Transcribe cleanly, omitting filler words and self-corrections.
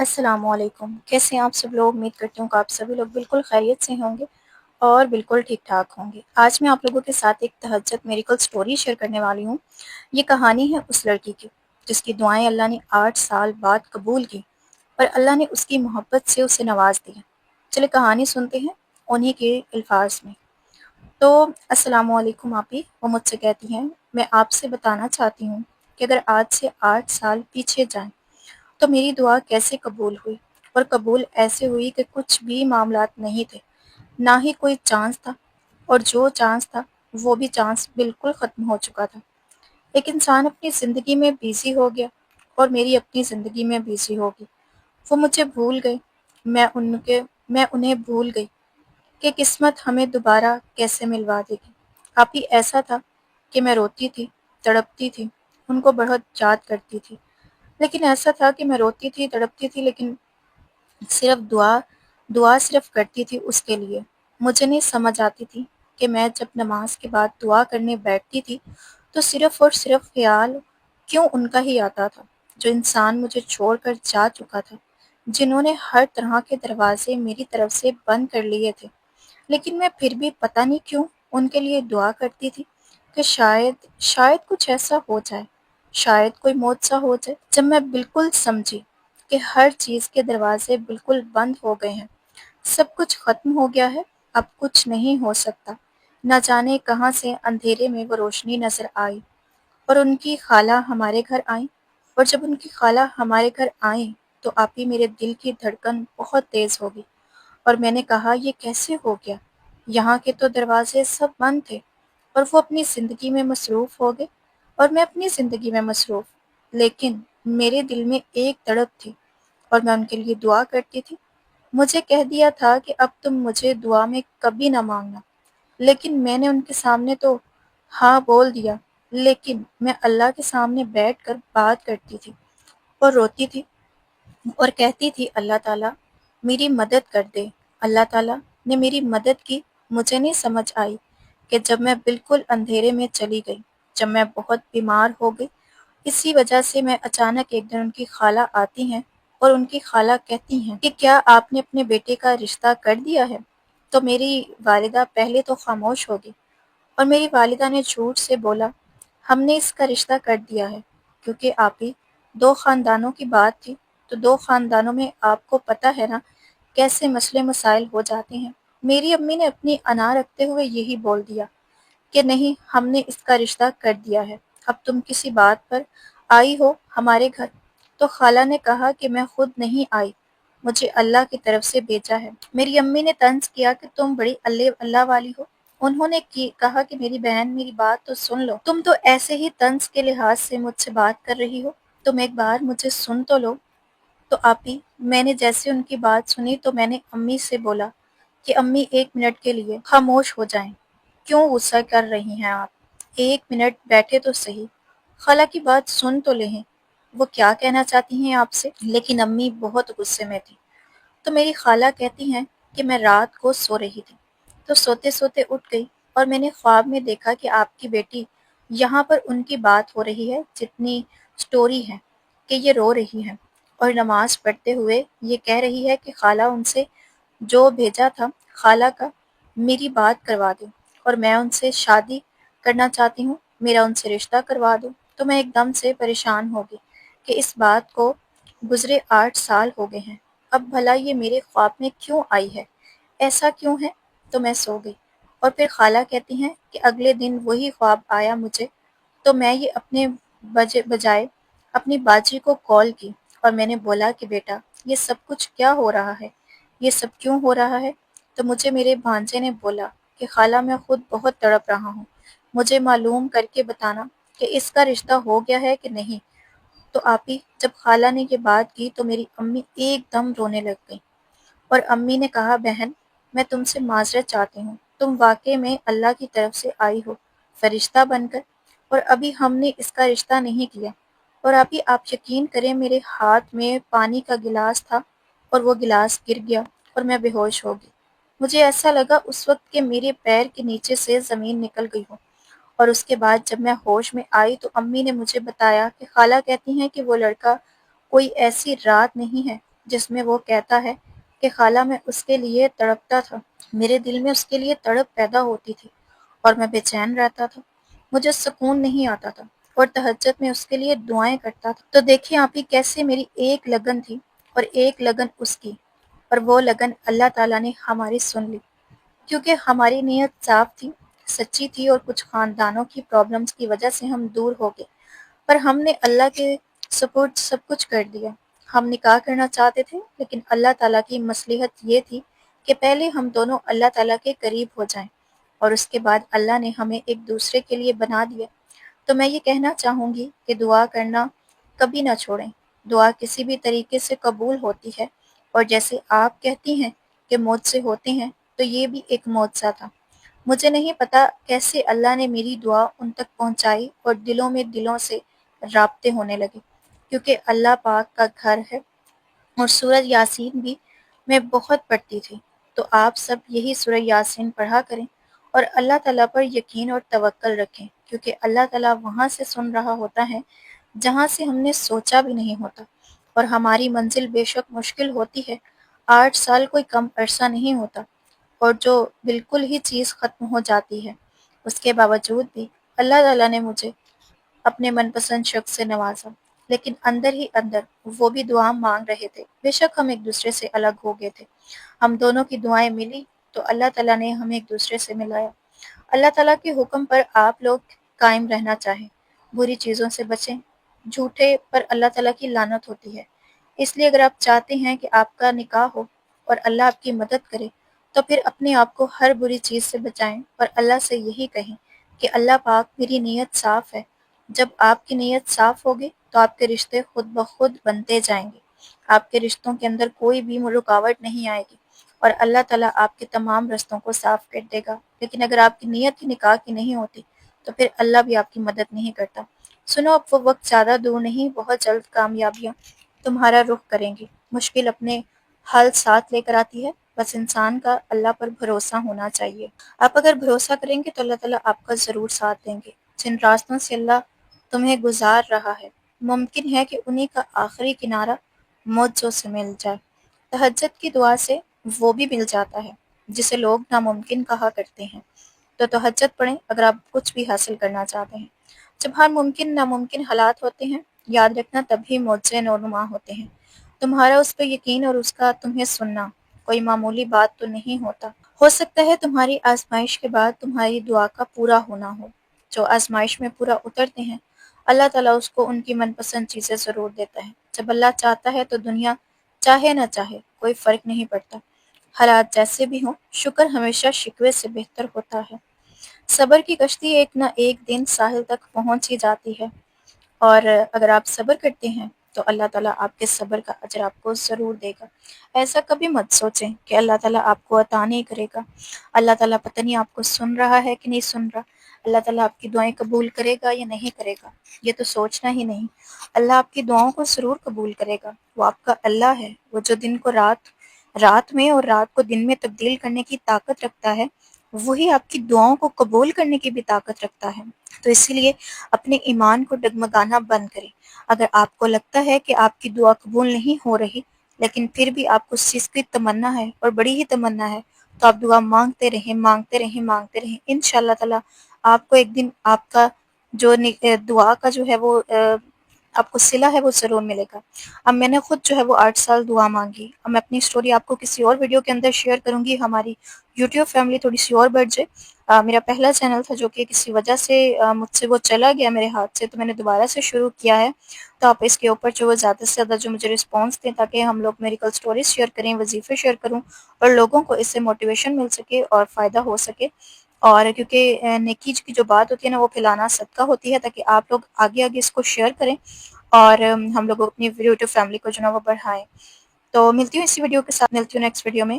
السلام علیکم، کیسے ہیں آپ سب لوگ؟ امید کرتی ہوں کہ آپ سبھی لوگ بالکل خیریت سے ہوں گے اور بالکل ٹھیک ٹھاک ہوں گے۔ آج میں آپ لوگوں کے ساتھ ایک تہجد میریکل سٹوری شیئر کرنے والی ہوں۔ یہ کہانی ہے اس لڑکی کی جس کی دعائیں اللہ نے 8 سال بعد قبول کی اور اللہ نے اس کی محبت سے اسے نواز دیا۔ چلے کہانی سنتے ہیں انہی کے الفاظ میں۔ تو السلام علیکم آپی، وہ مجھ سے کہتی ہیں میں آپ سے بتانا چاہتی ہوں کہ اگر آج سے 8 سال پیچھے جائیں تو میری دعا کیسے قبول ہوئی، اور قبول ایسے ہوئی کہ کچھ بھی معاملات نہیں تھے، نہ ہی کوئی چانس تھا، اور جو چانس تھا وہ بھی چانس بالکل ختم ہو چکا تھا۔ ایک انسان اپنی زندگی میں بیزی ہو گیا اور میری اپنی زندگی میں بیزی ہو گئی۔ وہ مجھے بھول گئے، میں انہیں بھول گئی کہ قسمت ہمیں دوبارہ کیسے ملوا دے گی۔ کافی ایسا تھا کہ میں روتی تھی، تڑپتی تھی، ان کو بہت یاد کرتی تھی، لیکن ایسا تھا کہ میں روتی تھی، تڑپتی تھی، لیکن صرف دعا صرف کرتی تھی اس کے لیے۔ مجھے نہیں سمجھ آتی تھی کہ میں جب نماز کے بعد دعا کرنے بیٹھتی تھی تو صرف اور صرف خیال کیوں ان کا ہی آتا تھا، جو انسان مجھے چھوڑ کر جا چکا تھا، جنہوں نے ہر طرح کے دروازے میری طرف سے بند کر لیے تھے، لیکن میں پھر بھی پتہ نہیں کیوں ان کے لیے دعا کرتی تھی کہ شاید کچھ ایسا ہو جائے، شاید کوئی معجزہ ہو جائے۔ جب میں بالکل سمجھی کہ ہر چیز کے دروازے بالکل بند ہو گئے ہیں، سب کچھ ختم ہو گیا ہے، اب کچھ نہیں ہو سکتا، نہ جانے کہاں سے اندھیرے میں وہ روشنی نظر آئی اور ان کی خالہ ہمارے گھر آئیں۔ اور جب ان کی خالہ ہمارے گھر آئیں تو آپ ہی میرے دل کی دھڑکن بہت تیز ہو گئی، اور میں نے کہا یہ کیسے ہو گیا؟ یہاں کے تو دروازے سب بند تھے، اور وہ اپنی زندگی میں مصروف ہو گئے اور میں اپنی زندگی میں مصروف، لیکن میرے دل میں ایک تڑپ تھی اور میں ان کے لیے دعا کرتی تھی۔ مجھے کہہ دیا تھا کہ اب تم مجھے دعا میں کبھی نہ مانگنا، لیکن میں نے ان کے سامنے تو ہاں بول دیا، لیکن میں اللہ کے سامنے بیٹھ کر بات کرتی تھی اور روتی تھی اور کہتی تھی اللہ تعالیٰ میری مدد کر دے۔ اللہ تعالیٰ نے میری مدد کی۔ مجھے نہیں سمجھ آئی کہ جب میں بالکل اندھیرے میں چلی گئی، جب میں بہت بیمار ہو گئی، اسی وجہ سے میں اچانک ایک دن ان کی خالہ آتی ہیں اور ان کی خالہ کہتی ہیں کہ کیا آپ نے اپنے بیٹے کا رشتہ کر دیا ہے؟ تو میری والدہ پہلے تو خاموش ہو گئی، اور میری والدہ نے جھوٹ سے بولا ہم نے اس کا رشتہ کر دیا ہے، کیونکہ آپ ہی 2 خاندانوں کی بات تھی، تو 2 خاندانوں میں آپ کو پتہ ہے نا کیسے مسئلے مسائل ہو جاتے ہیں۔ میری امی نے اپنی انا رکھتے ہوئے یہی بول دیا کہ نہیں، ہم نے اس کا رشتہ کر دیا ہے، اب تم کسی بات پر آئی ہو ہمارے گھر؟ تو خالہ نے کہا کہ میں خود نہیں آئی، مجھے اللہ کی طرف سے بھیجا ہے۔ میری امی نے طنز کیا کہ تم بڑی اللہ والی ہو۔ انہوں نے کہا کہ میری بہن میری بات تو سن لو، تم تو ایسے ہی طنز کے لحاظ سے مجھ سے بات کر رہی ہو، تم ایک بار مجھے سن تو لو۔ تو آپی، میں نے جیسے ان کی بات سنی تو میں نے امی سے بولا کہ امی 1 منٹ کے لیے خاموش ہو جائیں، کیوں غصہ کر رہی ہیں آپ؟ 1 منٹ بیٹھے تو صحیح، خالہ کی بات سن تو لیں، وہ کیا کہنا چاہتی ہیں آپ سے؟ لیکن امی بہت غصے میں تھی۔ تو میری خالہ کہتی ہیں کہ میں رات کو سو رہی تھی، تو سوتے سوتے اٹھ گئی اور میں نے خواب میں دیکھا کہ آپ کی بیٹی یہاں پر ان کی بات ہو رہی ہے، جتنی سٹوری ہے کہ یہ رو رہی ہے اور نماز پڑھتے ہوئے یہ کہہ رہی ہے کہ خالہ ان سے جو بھیجا تھا خالہ کا میری بات کروا دو، اور میں ان سے شادی کرنا چاہتی ہوں، میرا ان سے رشتہ کروا دو۔ تو میں ایک دم سے پریشان ہو گئی کہ اس بات کو گزرے 8 سال ہو گئے ہیں، اب بھلا یہ میرے خواب میں کیوں آئی ہے، ایسا کیوں ہے؟ تو میں سو گئی، اور پھر خالہ کہتی ہیں کہ اگلے دن وہی خواب آیا مجھے، تو میں یہ اپنے بجائے اپنی باجی کو کال کی اور میں نے بولا کہ بیٹا یہ سب کچھ کیا ہو رہا ہے، یہ سب کیوں ہو رہا ہے؟ تو مجھے میرے بھانجے نے بولا کہ خالہ میں خود بہت تڑپ رہا ہوں، مجھے معلوم کر کے بتانا کہ اس کا رشتہ ہو گیا ہے کہ نہیں۔ تو آپی، جب خالہ نے یہ بات کی تو میری امی ایک دم رونے لگ گئی، اور امی نے کہا بہن میں تم سے معذرت چاہتی ہوں، تم واقعے میں اللہ کی طرف سے آئی ہو فرشتہ بن کر، اور ابھی ہم نے اس کا رشتہ نہیں کیا۔ اور ابھی آپ یقین کریں میرے ہاتھ میں پانی کا گلاس تھا اور وہ گلاس گر گیا اور میں بے ہوش ہو گئی۔ مجھے ایسا لگا اس وقت کہ میرے پیر کے نیچے سے زمین نکل گئی ہو، اور اس کے بعد جب میں ہوش میں آئی تو امی نے مجھے بتایا کہ خالہ کہتی ہیں کہ وہ لڑکا کوئی ایسی رات نہیں ہے جس میں وہ کہتا ہے کہ خالہ میں اس کے لیے تڑپتا تھا، میرے دل میں اس کے لیے تڑپ پیدا ہوتی تھی اور میں بے چین رہتا تھا، مجھے سکون نہیں آتا تھا اور تہجد میں اس کے لیے دعائیں کرتا تھا۔ تو دیکھیں آپ ہی کیسے میری ایک لگن تھی اور ایک لگن اس کی، اور وہ لگن اللہ تعالیٰ نے ہماری سن لی، کیونکہ ہماری نیت صاف تھی، سچی تھی، اور کچھ خاندانوں کی پرابلمز کی وجہ سے ہم دور ہو گئے، پر ہم نے اللہ کے سپورٹ سب کچھ کر دیا۔ ہم نکاح کرنا چاہتے تھے لیکن اللہ تعالیٰ کی مصلحت یہ تھی کہ پہلے ہم دونوں اللہ تعالیٰ کے قریب ہو جائیں، اور اس کے بعد اللہ نے ہمیں ایک دوسرے کے لیے بنا دیا۔ تو میں یہ کہنا چاہوں گی کہ دعا کرنا کبھی نہ چھوڑیں، دعا کسی بھی طریقے سے قبول ہوتی ہے، اور جیسے آپ کہتی ہیں کہ معجزے ہوتے ہیں، تو یہ بھی ایک معجزہ تھا۔ مجھے نہیں پتا کیسے اللہ نے میری دعا ان تک پہنچائی اور دلوں میں دلوں سے رابطے ہونے لگے، کیونکہ اللہ پاک کا گھر ہے۔ اور سورہ یاسین بھی میں بہت پڑھتی تھی، تو آپ سب یہی سورہ یاسین پڑھا کریں اور اللہ تعالیٰ پر یقین اور توکل رکھیں، کیونکہ اللہ تعالیٰ وہاں سے سن رہا ہوتا ہے جہاں سے ہم نے سوچا بھی نہیں ہوتا، اور ہماری منزل بے شک مشکل ہوتی ہے، 8 سال کوئی کم عرصہ نہیں ہوتا، اور جو بالکل ہی چیز ختم ہو جاتی ہے، اس کے باوجود بھی اللہ تعالیٰ نے مجھے اپنے من پسند شخص سے نوازا، لیکن اندر ہی اندر وہ بھی دعا مانگ رہے تھے۔ بے شک ہم ایک دوسرے سے الگ ہو گئے تھے، ہم دونوں کی دعائیں ملی تو اللہ تعالیٰ نے ہمیں ایک دوسرے سے ملایا۔ اللہ تعالیٰ کے حکم پر آپ لوگ قائم رہنا چاہیں، بری چیزوں سے بچیں، جھوٹے پر اللہ تعالیٰ کی لعنت ہوتی ہے۔ اس لیے اگر آپ چاہتے ہیں کہ آپ کا نکاح ہو اور اللہ آپ کی مدد کرے، تو پھر اپنے آپ کو ہر بری چیز سے بچائیں اور اللہ سے یہی کہیں کہ اللہ پاک میری نیت صاف ہے۔ جب آپ کی نیت صاف ہوگی تو آپ کے رشتے خود بخود بنتے جائیں گے، آپ کے رشتوں کے اندر کوئی بھی رکاوٹ نہیں آئے گی، اور اللہ تعالیٰ آپ کے تمام رستوں کو صاف کر دے گا۔ لیکن اگر آپ کی نیت ہی نکاح کی نہیں ہوتی تو پھر اللہ بھی آپ کی مدد نہیں کرتا۔ سنو، اب وہ وقت زیادہ دور نہیں، بہت جلد کامیابیاں تمہارا رخ کریں گی۔ مشکل اپنے حل ساتھ لے کر آتی ہے، بس انسان کا اللہ پر بھروسہ ہونا چاہیے۔ آپ اگر بھروسہ کریں گے تو اللہ تعالیٰ آپ کا ضرور ساتھ دیں گے۔ جن راستوں سے اللہ تمہیں گزار رہا ہے، ممکن ہے کہ انہی کا آخری کنارہ معجزوں سے مل جائے۔ تہجد کی دعا سے وہ بھی مل جاتا ہے جسے لوگ ناممکن کہا کرتے ہیں۔ تو تہجد پڑھیں اگر آپ کچھ بھی حاصل کرنا چاہتے ہیں۔ جب ہر ممکن ناممکن حالات ہوتے ہیں، یاد رکھنا تبھی معجزے نورنما ہوتے ہیں۔ تمہارا اس پہ یقین اور اس کا تمہیں سننا کوئی معمولی بات تو نہیں ہوتا۔ ہو سکتا ہے تمہاری آزمائش کے بعد تمہاری دعا کا پورا ہونا ہو۔ جو آزمائش میں پورا اترتے ہیں، اللہ تعالیٰ اس کو ان کی من پسند چیزیں ضرور دیتا ہے۔ جب اللہ چاہتا ہے تو دنیا چاہے نہ چاہے کوئی فرق نہیں پڑتا۔ حالات جیسے بھی ہوں، شکر ہمیشہ شکوے سے بہتر ہوتا ہے۔ صبر کی کشتی ایک نہ ایک دن ساحل تک پہنچ ہی جاتی ہے، اور اگر آپ صبر کرتے ہیں تو اللہ تعالیٰ آپ کے صبر کا اجر آپ کو ضرور دے گا۔ ایسا کبھی مت سوچیں کہ اللہ تعالیٰ آپ کو عطا نہیں کرے گا، اللہ تعالیٰ پتہ نہیں آپ کو سن رہا ہے کہ نہیں سن رہا، اللہ تعالیٰ آپ کی دعائیں قبول کرے گا یا نہیں کرے گا، یہ تو سوچنا ہی نہیں۔ اللہ آپ کی دعاؤں کو ضرور قبول کرے گا، وہ آپ کا اللہ ہے، وہ جو دن کو رات میں اور رات کو دن میں تبدیل کرنے کی طاقت رکھتا ہے، وہی آپ کی دعاؤں کو قبول کرنے کی بھی طاقت رکھتا ہے۔ تو اسی لیے اپنے ایمان کو ڈگمگانا بند کریں۔ اگر آپ کو لگتا ہے کہ آپ کی دعا قبول نہیں ہو رہی، لیکن پھر بھی آپ کو اس چیز کی تمنا ہے اور بڑی ہی تمنا ہے، تو آپ دعا مانگتے رہیں، مانگتے رہیں، مانگتے رہیں۔ انشاءاللہ تعالیٰ آپ کو ایک دن آپ کا جو دعا کا جو ہے وہ آپ کو صلہ ہے وہ ضرور ملے گا۔ اب میں نے خود جو ہے وہ 8 سال دعا مانگی۔ اب میں اپنی سٹوری آپ کو کسی اور ویڈیو کے اندر شیئر کروں گی، ہماری یوٹیوب فیملی تھوڑی سی اور بڑھ جائے۔ میرا پہلا چینل تھا جو کہ کسی وجہ سے مجھ سے وہ چلا گیا میرے ہاتھ سے، تو میں نے دوبارہ سے شروع کیا ہے۔ تو آپ اس کے اوپر جو وہ زیادہ سے زیادہ جو مجھے رسپانس دیں، تاکہ ہم لوگ میڈیکل سٹوریز شیئر کریں، وظیفے شیئر کروں، اور لوگوں کو اس سے موٹیویشن مل سکے اور فائدہ ہو سکے۔ اور کیونکہ نیکی کی جو بات ہوتی ہے نا، وہ پھیلانا صدقہ ہوتی ہے، تاکہ آپ لوگ آگے آگے اس کو شیئر کریں اور ہم لوگ اپنی یوٹیوب فیملی کو جو ہے وہ بڑھائیں۔ تو ملتی ہوں اسی ویڈیو کے ساتھ، ملتی ہوں نیکسٹ ویڈیو میں۔